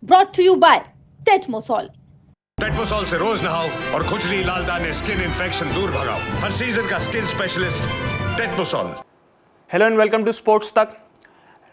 brought to you by Tetmosol. टेटमोसॉल से रोज नहाओ और खुजली, लाल दाने, स्किन इन्फेक्शन दूर भगाओ। हर सीजन का skin specialist Tetmosol. Hello and welcome to sports Tak.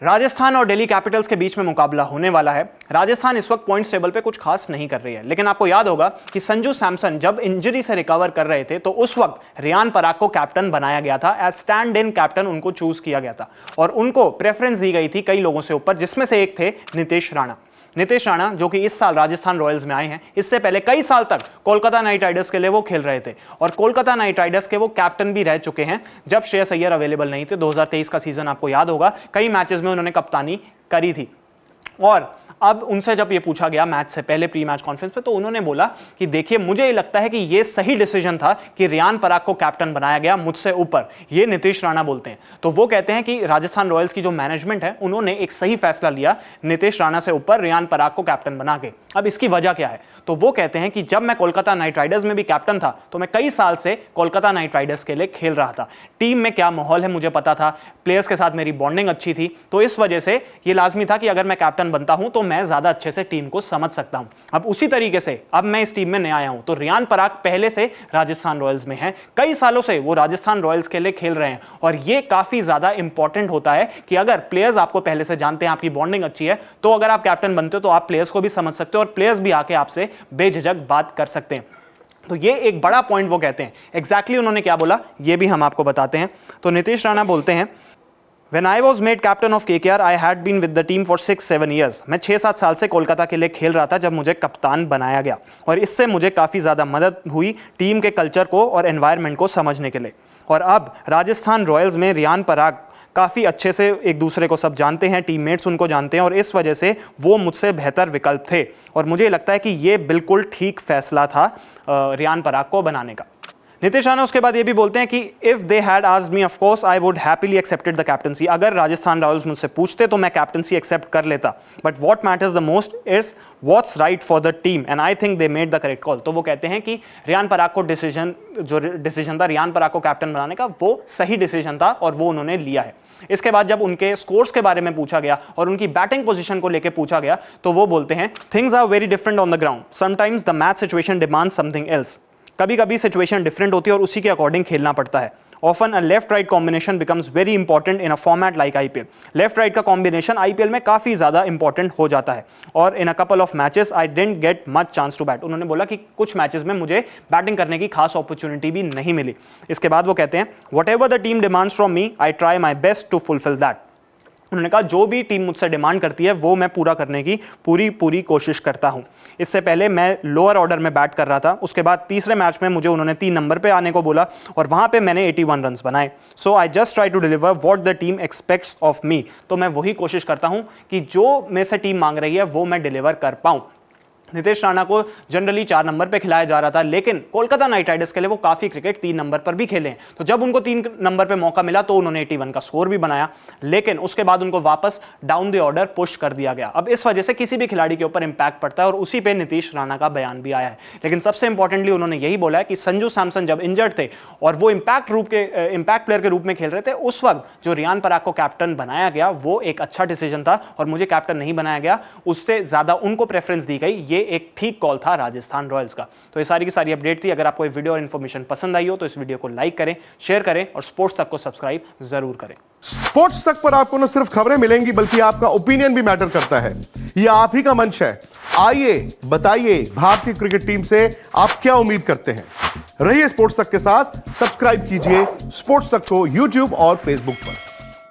Rajasthan और दिल्ली कैपिटल्स के बीच में मुकाबला होने वाला है। राजस्थान इस वक्त पॉइंट्स टेबल पे कुछ खास नहीं कर रही है, लेकिन आपको याद होगा कि संजू सैमसन जब इंजरी से रिकवर कर रहे थे तो उस वक्त रियान पराग को कैप्टन बनाया गया था। एज स्टैंड इन कैप्टन उनको चूज किया गया था और उनको प्रेफरेंस दी गई थी कई लोगों से ऊपर, जिसमें से एक थे नीतीश राणा। नीतीश राणा जो कि इस साल राजस्थान रॉयल्स में आए हैं, इससे पहले कई साल तक कोलकाता नाइट राइडर्स के लिए वो खेल रहे थे और कोलकाता नाइट राइडर्स के वो कैप्टन भी रह चुके हैं जब श्रेयस अय्यर अवेलेबल नहीं थे। 2023 का सीजन आपको याद होगा, कई मैचेस में उन्होंने कप्तानी करी थी। और अब उनसे जब ये पूछा गया मैच से पहले प्री मैच कॉन्फ्रेंस पे, तो उन्होंने बोला कि देखिए मुझे ये लगता है कि ये सही डिसीजन था कि रियान पराग को कैप्टन बनाया गया मुझसे ऊपर। ये नीतीश राणा बोलते हैं। तो वो कहते हैं कि राजस्थान रॉयल्स की जो मैनेजमेंट है उन्होंने एक सही फैसला लिया नीतीश राणा से ऊपर रियान पराग को कैप्टन बना के। अब इसकी वजह क्या है? तो वो कहते हैं कि जब मैं कोलकाता नाइट राइडर्स में भी कैप्टन था तो मैं कई साल से कोलकाता नाइट राइडर्स के लिए खेल रहा था। टीम में क्या माहौल है मुझे पता था, प्लेयर्स के साथ मेरी बॉन्डिंग अच्छी थी, तो इस वजह से ये लाजमी था कि अगर मैं कैप्टन बनता हूं तो मैं ज्यादा अच्छे से टीम को समझ सकता हूं। अब उसी तरीके से अब मैं इस टीम में नया आया हूं, तो रियान पराग पहले से राजस्थान रॉयल्स में है, कई सालों से वो राजस्थान रॉयल्स के लिए खेल रहे हैं और ये काफी ज्यादा इंपॉर्टेंट होता है कि अगर प्लेयर्स आपको पहले से जानते हैं, आपकी बॉन्डिंग अच्छी है, तो अगर आप कैप्टन बनते हो तो आप प्लेयर्स को भी समझ सकते हो और प्लेयर्स भी आके आपसे बेझिझक बात कर सकते हैं। तो ये एक बड़ा पॉइंट वो कहते हैं। एग्जैक्टली उन्होंने क्या बोला ये भी हम आपको बताते हैं। तो नीतीश राणा बोलते हैं, When I was made captain of KKR, I had been with the team for 6-7 years. मैं 6-7 साल से कोलकाता के लिए खेल रहा था जब मुझे कप्तान बनाया गया और इससे मुझे काफ़ी ज़्यादा मदद हुई टीम के कल्चर को और एनवायरनमेंट को समझने के लिए। और अब राजस्थान रॉयल्स में रियान पराग काफ़ी अच्छे से एक दूसरे को सब जानते हैं, टीममेट्स उनको जानते हैं और इस वजह से वो मुझसे बेहतर विकल्प थे और मुझे लगता है कि ये बिल्कुल ठीक फैसला था रियान पराग को बनाने का। नीतीश राणा उसके बाद ये भी बोलते हैं कि if they had asked me of course I would happily accepted the captaincy. अगर राजस्थान रॉयल्स मुझसे पूछते तो मैं कैप्टनसी एक्सेप्ट कर लेता, but what matters the most is what's right for the team and I think they made the correct call. तो वो कहते हैं कि रियान पराग को डिसीजन था रियान पराग को कैप्टन बनाने का, वो सही डिसीजन था और वो उन्होंने लिया है। इसके बाद जब उनके स्कोर्स के बारे में पूछा गया और उनकी बैटिंग पोजीशन को लेकर पूछा गया तो वो बोलते हैं, things are very different on the ground, sometimes the match situation demands something else. कभी कभी सिचुएशन डिफरेंट होती है और उसी के अकॉर्डिंग खेलना पड़ता है। Often a left right combination becomes very important in a format like IPL. Left right का कॉम्बिनेशन आईपीएल में काफी ज्यादा इंपॉर्टेंट हो जाता है और in a couple of matches I didn't get much chance to bat. उन्होंने बोला कि कुछ मैचेस में मुझे बैटिंग करने की खास अपॉर्चुनिटी भी नहीं मिली। इसके बाद वो कहते हैं, whatever the team demands from me I try my best to fulfil that. उन्होंने कहा जो भी टीम मुझसे डिमांड करती है वो मैं पूरा करने की पूरी कोशिश करता हूं। इससे पहले मैं लोअर ऑर्डर में बैट कर रहा था, उसके बाद तीसरे मैच में मुझे उन्होंने 3 नंबर पे आने को बोला और वहां पे मैंने 81 रन्स बनाए। So I just try to deliver what the team expects of me. तो मैं वही कोशिश करता हूं कि जो मेरे से टीम मांग रही है वो मैं डिलीवर कर पाऊं। नीतीश राणा को जनरली 4 नंबर पे खिलाया जा रहा था, लेकिन कोलकाता नाइट राइडर्स के लिए वो काफी क्रिकेट 3 नंबर पर भी खेले हैं। तो जब उनको 3 नंबर पे मौका मिला तो उन्होंने 81 का स्कोर भी बनाया, लेकिन उसके बाद उनको वापस डाउन द ऑर्डर पुश कर दिया गया। अब इस वजह से किसी भी खिलाड़ी के ऊपर इंपैक्ट पड़ता है और उसी पे नीतीश राणा का बयान भी आया है। लेकिन सबसे इंपॉर्टेंटली उन्होंने यही बोला है कि संजू सैमसन जब इंजर्ड थे और वो इंपैक्ट प्लेयर के रूप में खेल रहे थे, उस वक्त जो रियान पराग को कैप्टन बनाया गया वो एक अच्छा डिसीजन था और मुझे कैप्टन नहीं बनाया गया, उससे ज्यादा उनको प्रेफरेंस दी गई। ये एक ठीक कॉल था राजस्थान रॉयल्स का। तो ये सारी की सारी अपडेट थी। अगर आपको ये वीडियो और इन्फॉर्मेशन पसंद आई हो तो इस वीडियो को लाइक करें, शेयर करें और स्पोर्ट्स तक को सब्सक्राइब जरूर करें। स्पोर्ट्स तक पर आपको न सिर्फ खबरें मिलेंगी बल्कि आपका ओपिनियन भी मैटर करता है। यह आप ही का मंच है। आइए बताइए भारतीय क्रिकेट टीम से आप क्या उम्मीद करते हैं। रहिए स्पोर्ट्स तक के साथ, सब्सक्राइब कीजिए स्पोर्ट्स तक को यूट्यूब और फेसबुक पर।